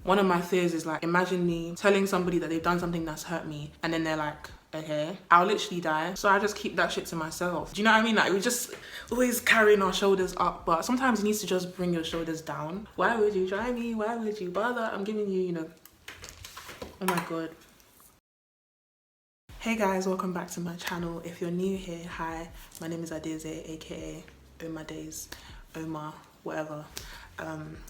One of my fears is like, imagine me telling somebody that they've done something that's hurt me and then they're like, okay, I'll literally die. So I just keep that shit to myself. Do you know what I mean? Like, we just always carrying our shoulders up, but sometimes you need to just bring your shoulders down. Why would you try me? Why would you bother? I'm giving you, you know, oh my God. Hey guys, welcome back to my channel. If you're new here, hi, my name is Adeze, aka Oma Days, Oma, whatever.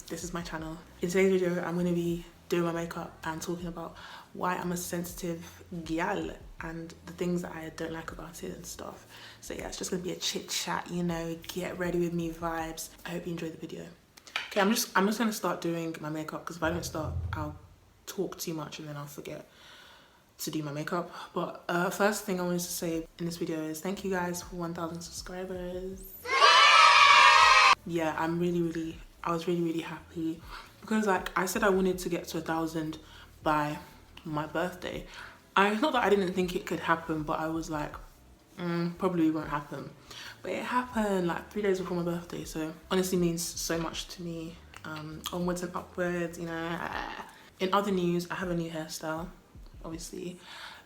This is my channel. In today's video, I'm going to be doing my makeup and talking about why I'm a sensitive gal and the things that I don't like about it and stuff. So yeah, it's just going to be a chit chat, you know, get ready with me vibes. I hope you enjoy the video. Okay, I'm just going to start doing my makeup because if I don't start, I'll talk too much and then I'll forget to do my makeup. But first thing I wanted to say in this video is thank you guys for 1,000 subscribers. Yeah, I was really happy because like I said I wanted to get to 1,000 by my birthday. It's not that I didn't think it could happen, but I was like, probably won't happen. But it happened like 3 days before my birthday, so honestly means so much to me. Onwards and upwards, you know. In other news, I have a new hairstyle, obviously.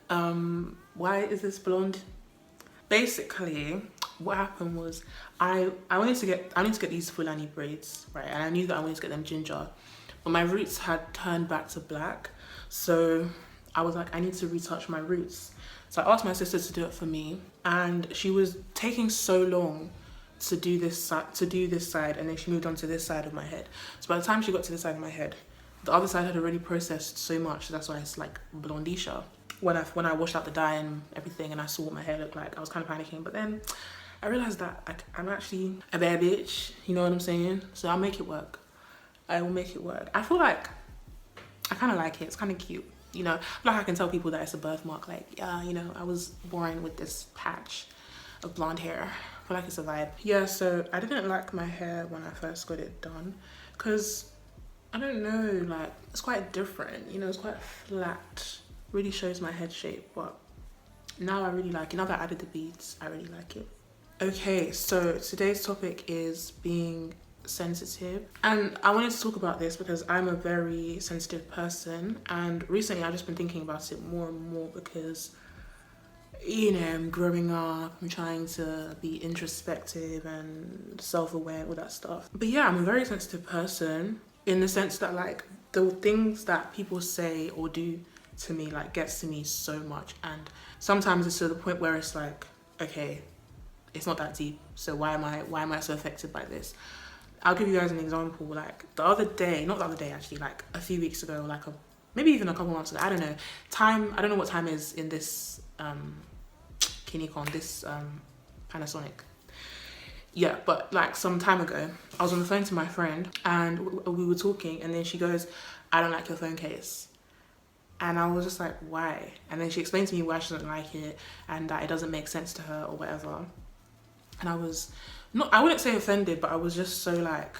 Why is this blonde? Basically, what happened was I wanted to get these Fulani braids, right? And I knew that I wanted to get them ginger, but my roots had turned back to black, so I was like, I need to retouch my roots. So I asked my sister to do it for me, and she was taking so long to do this side, and then she moved on to this side of my head. So by the time she got to this side of my head, the other side had already processed so much, so that's why it's like blondisha. When I washed out the dye and everything and I saw what my hair looked like, I was kind of panicking, but then I realized that I'm actually a bad bitch, you know what I'm saying? So I'll make it work. I will make it work. I feel like I kind of like it. It's kind of cute, you know? Like I can tell people that it's a birthmark, like, yeah, you know, I was born with this patch of blonde hair. I feel like it's a vibe. Yeah, so I didn't like my hair when I first got it done because I don't know, like, it's quite different, you know, it's quite flat. Really shows my head shape, but now I really like it. Now that I added the beads, I really like it. Okay, so today's topic is being sensitive, and I wanted to talk about this because I'm a very sensitive person, and recently I've just been thinking about it more and more because, you know, I'm growing up, I'm trying to be introspective and self-aware, all that stuff. But yeah, I'm a very sensitive person in the sense that like the things that people say or do to me like gets to me so much, and sometimes it's to the point where it's like, okay, it's not that deep, so why am I so affected by this? I'll give you guys an example. Like the other day, not the other day actually, like a few weeks ago, like maybe even a couple months ago, I don't know, I don't know what time is in this Kinikon, this Panasonic. Yeah, but like some time ago, I was on the phone to my friend and we were talking, and then she goes, I don't like your phone case. And I was just like, why? And then she explained to me why she doesn't like it and that it doesn't make sense to her or whatever. And I was not, I wouldn't say offended, but I was just so like,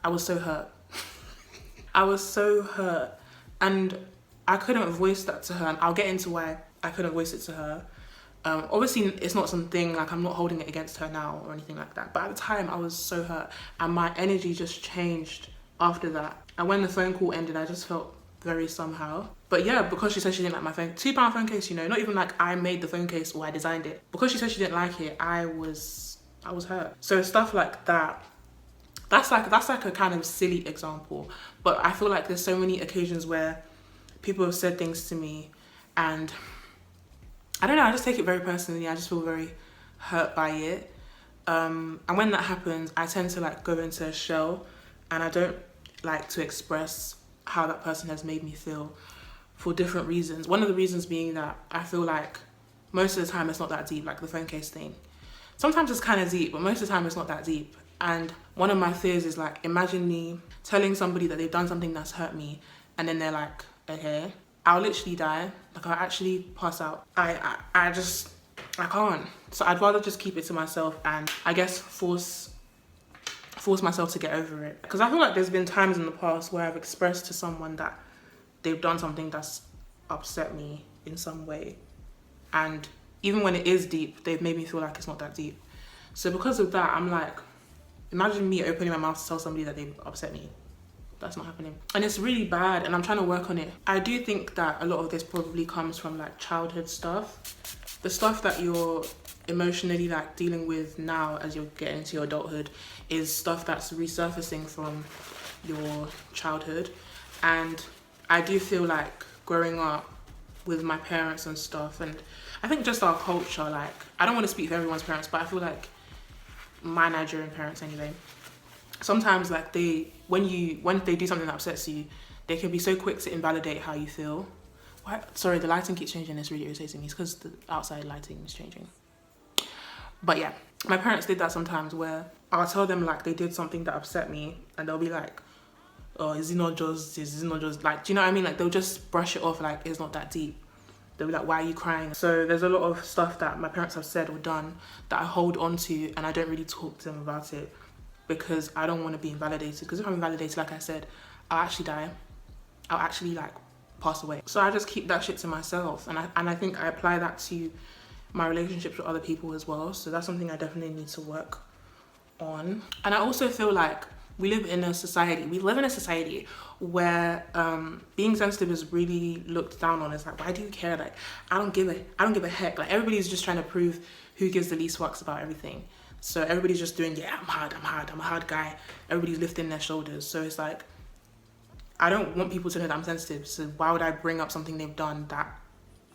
I was so hurt. I was so hurt. And I couldn't voice that to her. And I'll get into why I couldn't voice it to her. Obviously, it's not something like I'm not holding it against her now or anything like that. But at the time, I was so hurt. And my energy just changed after that. And when the phone call ended, I just felt very somehow. But yeah, because she said she didn't like my phone, £2 phone case, you know, not even like I made the phone case or I designed it. Because she said she didn't like it, I was hurt. So stuff like that, that's like a kind of silly example, but I feel like there's so many occasions where people have said things to me and I don't know, I just take it very personally. I just feel very hurt by it. And when that happens, I tend to like go into a shell and I don't like to express how that person has made me feel for different reasons. One of the reasons being that I feel like most of the time it's not that deep, like the phone case thing. Sometimes it's kind of deep, but most of the time it's not that deep. And one of my fears is like, imagine me telling somebody that they've done something that's hurt me and then they're like, okay, I'll literally die, like I'll actually pass out. I can't. So I'd rather just keep it to myself and I guess force myself to get over it. Because I feel like there's been times in the past where I've expressed to someone that they've done something that's upset me in some way. And even when it is deep, they've made me feel like it's not that deep. So because of that, I'm like, imagine me opening my mouth to tell somebody that they've upset me. That's not happening. And it's really bad, and I'm trying to work on it. I do think that a lot of this probably comes from like childhood stuff. The stuff that you're emotionally like dealing with now as you're getting into your adulthood is stuff that's resurfacing from your childhood. And I do feel like growing up with my parents and stuff, and I think just our culture, like, I don't want to speak for everyone's parents, but I feel like my Nigerian parents anyway, sometimes like when they do something that upsets you, they can be so quick to invalidate how you feel. Why? Sorry, the lighting keeps changing. It's really irritating me. It's because the outside lighting is changing. But yeah, my parents did that sometimes, where I'll tell them like they did something that upset me, and they'll be like, oh, is it not just this? Is it not just like, do you know what I mean? Like, they'll just brush it off like it's not that deep. They'll be like, why are you crying? So there's a lot of stuff that my parents have said or done that I hold on to, and I don't really talk to them about it because I don't want to be invalidated. Because if I'm invalidated, like I said, I'll actually die. I'll actually like pass away. So I just keep that shit to myself, and I think I apply that to my relationships with other people as well. So that's something I definitely need to work on. And I also feel like we live in a society where being sensitive is really looked down on. It's like, why do you care? Like, I don't give a heck. Like, everybody's just trying to prove who gives the least fucks about everything. So everybody's just doing, yeah, I'm a hard guy. Everybody's lifting their shoulders. So it's like, I don't want people to know that I'm sensitive. So why would I bring up something they've done that,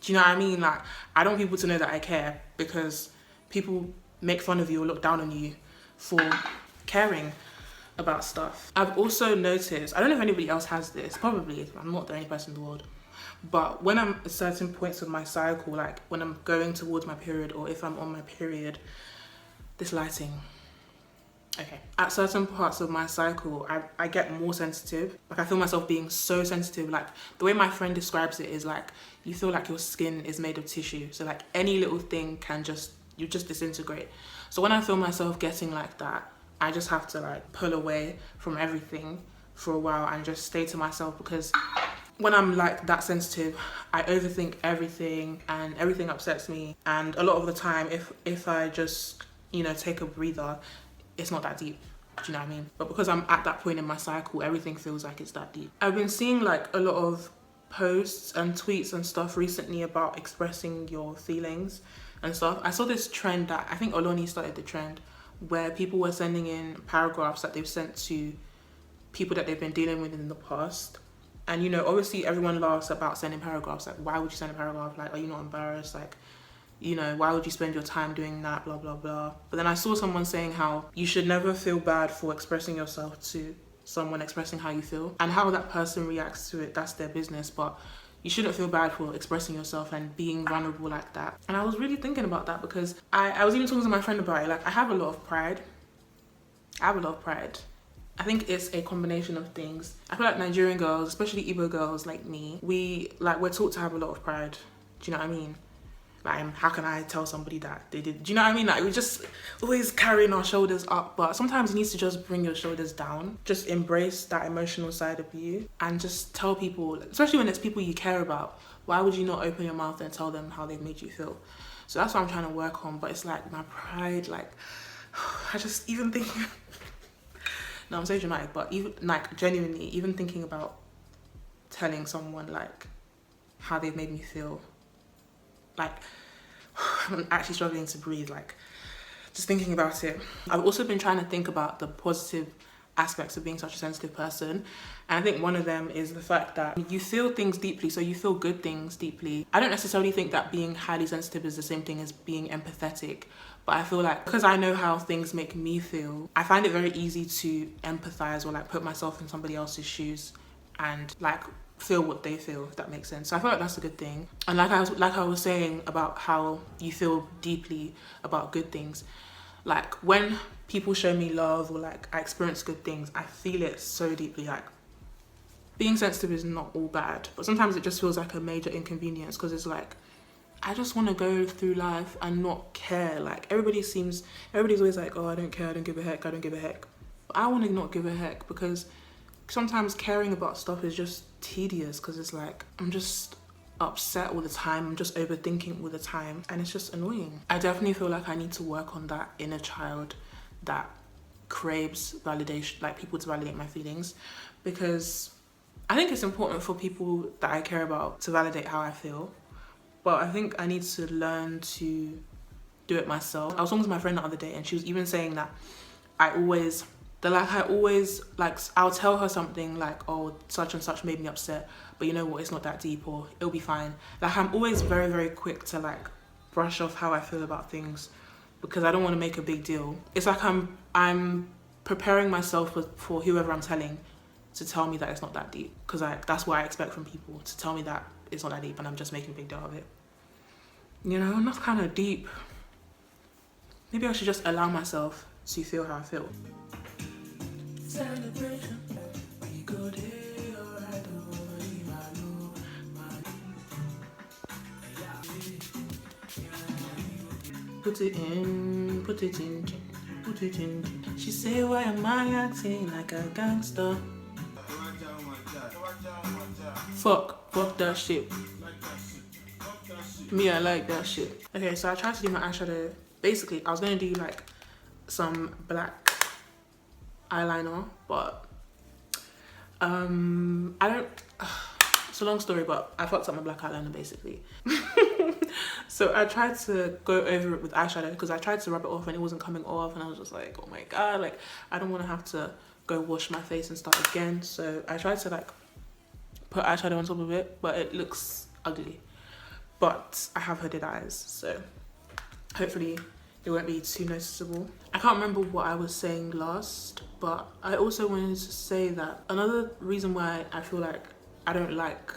do you know what I mean? Like, I don't want people to know that I care, because people make fun of you or look down on you for caring about stuff. I've also noticed, I don't know if anybody else has this, probably, I'm not the only person in the world, but when I'm at certain points of my cycle, like when I'm going towards my period, or if I'm on my period, this lighting, okay, at certain parts of my cycle, I get more sensitive. Like, I feel myself being so sensitive. Like, the way my friend describes it is like, you feel like your skin is made of tissue, so like any little thing can just, you just disintegrate. So when I feel myself getting like that, I just have to like pull away from everything for a while and just stay to myself, because when I'm like that sensitive, I overthink everything and everything upsets me. And a lot of the time, if I just, you know, take a breather, it's not that deep. Do you know what I mean? But because I'm at that point in my cycle, everything feels like it's that deep. I've been seeing like a lot of posts and tweets and stuff recently about expressing your feelings and stuff. I saw this trend that I think Oloni started the trend, where people were sending in paragraphs that they've sent to people that they've been dealing with in the past. And, you know, obviously everyone laughs about sending paragraphs. Like, why would you send a paragraph? Like, are you not embarrassed? Like, you know, why would you spend your time doing that? Blah, blah, blah. But then I saw someone saying how you should never feel bad for expressing yourself to someone, expressing how you feel. And how that person reacts to it, that's their business. But you shouldn't feel bad for expressing yourself and being vulnerable like that. And I was really thinking about that, because I was even talking to my friend about it. Like, I have a lot of pride. I think it's a combination of things. I feel like Nigerian girls, especially Igbo girls like me, we're taught to have a lot of pride. Do you know what I mean? Like, how can I tell somebody that they did? Do you know what I mean? Like, we just always carrying our shoulders up, but sometimes you need to just bring your shoulders down. Just embrace that emotional side of you and just tell people, especially when it's people you care about, why would you not open your mouth and tell them how they've made you feel? So that's what I'm trying to work on. But it's like my pride, like, I just even think, no, I'm so dramatic, but even like genuinely, even thinking about telling someone like how they've made me feel, like, I'm actually struggling to breathe, like, just thinking about it. I've also been trying to think about the positive aspects of being such a sensitive person, and I think one of them is the fact that you feel things deeply, so you feel good things deeply. I don't necessarily think that being highly sensitive is the same thing as being empathetic, but I feel like because I know how things make me feel, I find it very easy to empathize or like put myself in somebody else's shoes and like feel what they feel, if that makes sense. So I feel like that's a good thing. And like I was saying about how you feel deeply about good things, like when people show me love or like I experience good things, I feel it so deeply. Like, being sensitive is not all bad, but sometimes it just feels like a major inconvenience, because it's like, I just want to go through life and not care. Like, everybody's always like, oh, I don't care, I don't give a heck, I don't give a heck. But I want to not give a heck, because sometimes caring about stuff is just tedious, because it's like, I'm just upset all the time, I'm just overthinking all the time, and it's just annoying. I definitely feel like I need to work on that inner child that craves validation, like people to validate my feelings, because I think it's important for people that I care about to validate how I feel. But I think I need to learn to do it myself. I was talking to my friend the other day and she was even saying that I'll tell her something like, oh, such and such made me upset, but you know what, it's not that deep, or it'll be fine. Like, I'm always very, very quick to like brush off how I feel about things because I don't want to make a big deal. It's like I'm preparing myself for whoever I'm telling to tell me that it's not that deep, because that's what I expect from people, to tell me that it's not that deep and I'm just making a big deal of it. You know, not kind of deep. Maybe I should just allow myself to feel how I feel. Celebration, we go there, alright, put it in, put it in, put it in. She say, why am I acting like a gangster? Fuck that shit. Me, I like that shit. Okay, so I tried to do my eyeshadow. Basically, I was gonna do like some black eyeliner, but I don't, it's a long story, but I fucked up my black eyeliner basically. So I tried to go over it with eyeshadow because I tried to rub it off and it wasn't coming off, and I was just like, oh my god, like I don't want to have to go wash my face and start again. So I tried to like put eyeshadow on top of it, but it looks ugly. But I have hooded eyes, so hopefully it won't be too noticeable. I can't remember what I was saying last, but I also wanted to say that another reason why I feel like I don't like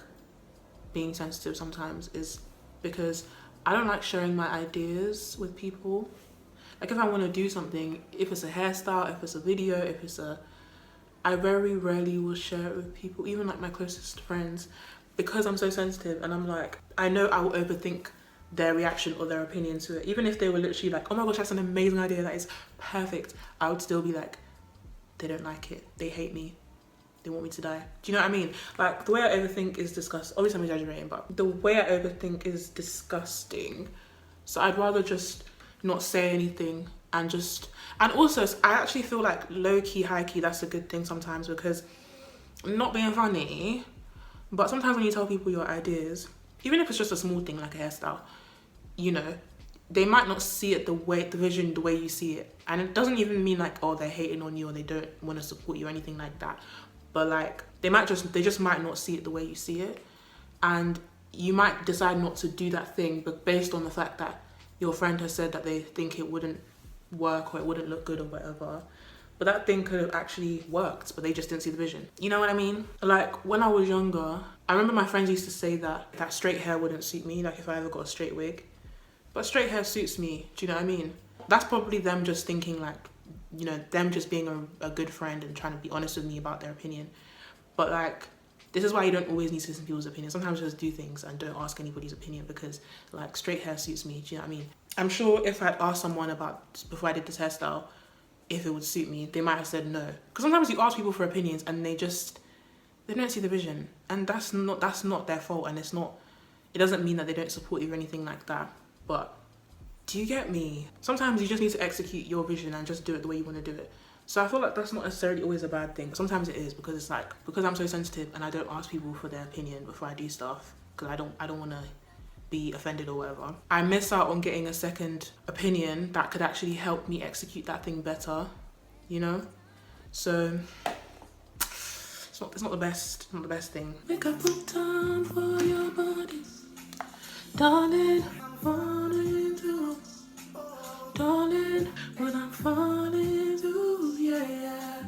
being sensitive sometimes is because I don't like sharing my ideas with people. Like if I want to do something, if it's a hairstyle, if it's a video, if it's I very rarely will share it with people, even like my closest friends, because I'm so sensitive and I'm like, I know I will overthink their reaction or their opinion to it. Even if they were literally like, oh my gosh, that's an amazing idea, that is perfect, I would still be like, they don't like it, they hate me, they want me to die. Do you know what I mean? Like the way I overthink is disgusting. Obviously I'm exaggerating, but the way I overthink is disgusting. So I'd rather just not say anything and also I actually feel like low-key, high-key, that's a good thing sometimes, because not being funny, but sometimes when you tell people your ideas, even if it's just a small thing like a hairstyle, you know, they might not see it the vision the way you see it. And it doesn't even mean like, oh, they're hating on you or they don't want to support you or anything like that. But like, they just might not see it the way you see it. And you might decide not to do that thing, but based on the fact that your friend has said that they think it wouldn't work or it wouldn't look good or whatever. But that thing could have actually worked, but they just didn't see the vision. You know what I mean? Like when I was younger, I remember my friends used to say that straight hair wouldn't suit me, like if I ever got a straight wig. But straight hair suits me, do you know what I mean? That's probably them just thinking like, you know, them just being a good friend and trying to be honest with me about their opinion. But like, this is why you don't always need to listen to people's opinions. Sometimes just do things and don't ask anybody's opinion, because like straight hair suits me, do you know what I mean? I'm sure if I'd asked someone before I did this hairstyle, if it would suit me, they might have said no. Because sometimes you ask people for opinions and they don't see the vision, and that's not their fault, and it doesn't mean that they don't support you or anything like that. But do you get me? Sometimes you just need to execute your vision and just do it the way you want to do it. So I feel like that's not necessarily always a bad thing. Sometimes it is, because it's like, because I'm so sensitive and I don't ask people for their opinion before I do stuff, because I don't want to be offended or whatever, I miss out on getting a second opinion that could actually help me execute that thing better, you know? So it's not the best thing. Make up time for your body, darling. Falling through, darling, when I'm falling through, yeah.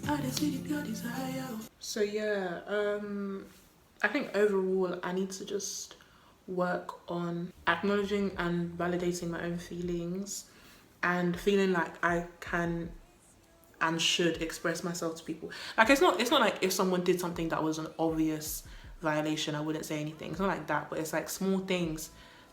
I just see your desire. So yeah, I think overall I need to just work on acknowledging and validating my own feelings and feeling like I can and should express myself to people. Like it's not like if someone did something that was an obvious violation, I wouldn't say anything. It's not like that, but it's like small things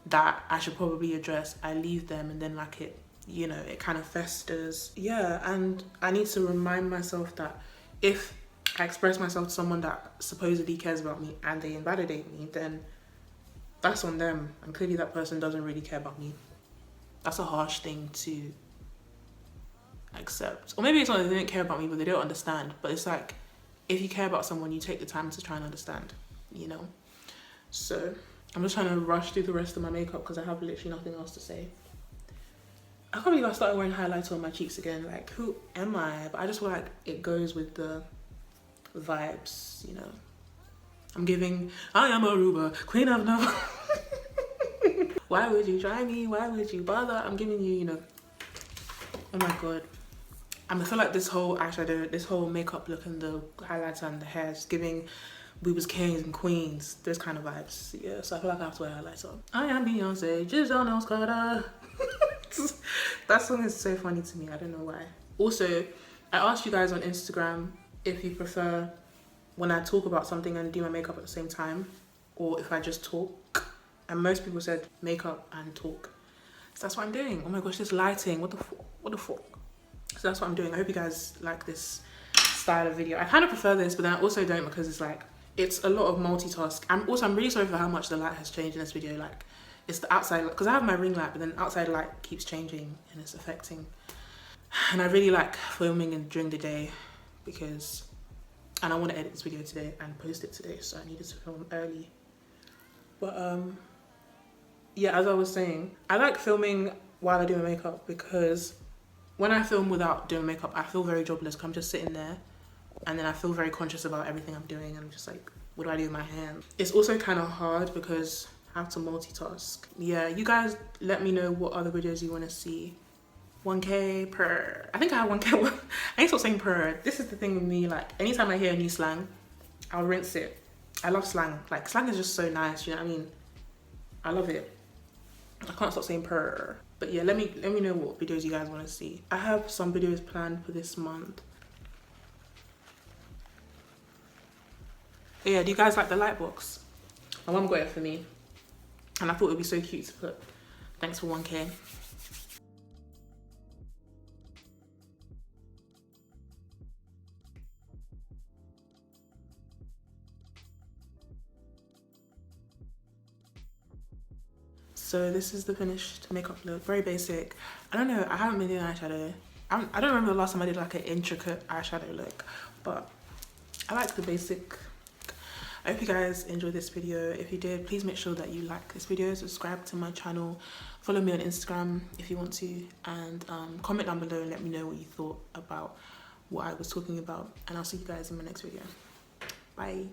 that I should probably address, I leave them, and then like it, you know, it kind of festers. Yeah, and I need to remind myself that if I express myself to someone that supposedly cares about me and they invalidate me, then that's on them, and clearly that person doesn't really care about me. That's a harsh thing to accept. Or maybe it's not that they don't care about me, but they don't understand. But it's like, if you care about someone, you take the time to try and understand, you know. So I'm just trying to rush through the rest of my makeup because I have literally nothing else to say. I can't believe I started wearing highlighter on my cheeks again. Like, who am I? But I just feel like it goes with the vibes, you know. I'm giving, I am Aruba, queen of no. Why would you try me? Why would you bother? I'm giving you, you know. Oh my god. I feel like this whole eyeshadow, this whole makeup look and the highlighter and the hair is giving we was kings and queens, those kind of vibes. Yeah, so I feel like I have to wear highlighter. I am Beyonce, just don't know Carter. That song is so funny to me, I don't know why. Also, I asked you guys on Instagram if you prefer when I talk about something and do my makeup at the same time, or if I just talk. And most people said makeup and talk. So that's what I'm doing. Oh my gosh, this lighting, what the fuck? What the fuck? So that's what I'm doing. I hope you guys like this style of video. I kind of prefer this, but then I also don't because it's like, it's a lot of multitask. I'm really sorry for how much the light has changed in this video. Like, it's the outside, because I have my ring light, but then outside light keeps changing and it's affecting. And I really like filming during the day because, and I want to edit this video today and post it today, so I needed to film early. But yeah, as I was saying, I like filming while I do my makeup because when I film without doing makeup, I feel very jobless because I'm just sitting there and then I feel very conscious about everything I'm doing and I'm just like, what do I do with my hand? It's also kind of hard because I have to multitask. Yeah, you guys let me know what other videos you want to see. 1K per, I think I have 1K. I need to stop saying per. This is the thing with me, like anytime I hear a new slang, I'll rinse it. I love slang. Like slang is just so nice, you know what I mean? I love it. I can't stop saying per. But yeah, let me know what videos you guys want to see. I have some videos planned for this month. But yeah, do you guys like the light box? My mum got it for me. And I thought it would be so cute to put thanks for 1K. So this is the finished makeup look, very basic. I don't know, I haven't been doing eyeshadow. I don't remember the last time I did like an intricate eyeshadow look, but I like the basic. I hope you guys enjoyed this video. If you did, please make sure that you like this video, subscribe to my channel, follow me on Instagram if you want to, and comment down below and let me know what you thought about what I was talking about. And I'll see you guys in my next video. Bye.